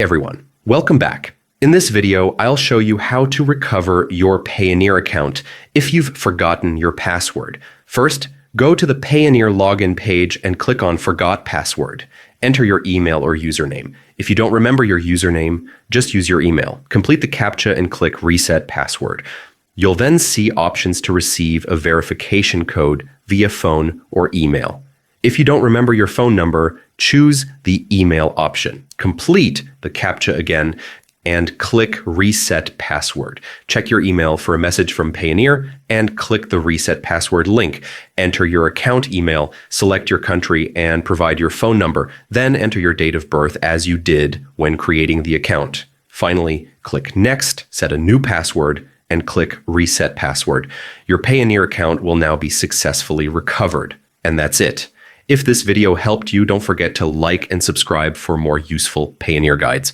Everyone, welcome back. In this video, I'll show you how to recover your Payoneer account if you've forgotten your password. First, go to the Payoneer login page and click on Forgot Password. Enter your email or username. If you don't remember your username, just use your email. Complete the CAPTCHA and click Reset Password. You'll then see options to receive a verification code via phone or email. If you don't remember your phone number, choose the email option. Complete the CAPTCHA again and click Reset Password. Check your email for a message from Payoneer and click the Reset Password link. Enter your account email, select your country, and provide your phone number. Then enter your date of birth as you did when creating the account. Finally, click Next, set a new password, and click Reset Password. Your Payoneer account will now be successfully recovered. And that's it. If this video helped you, don't forget to like and subscribe for more useful Payoneer guides.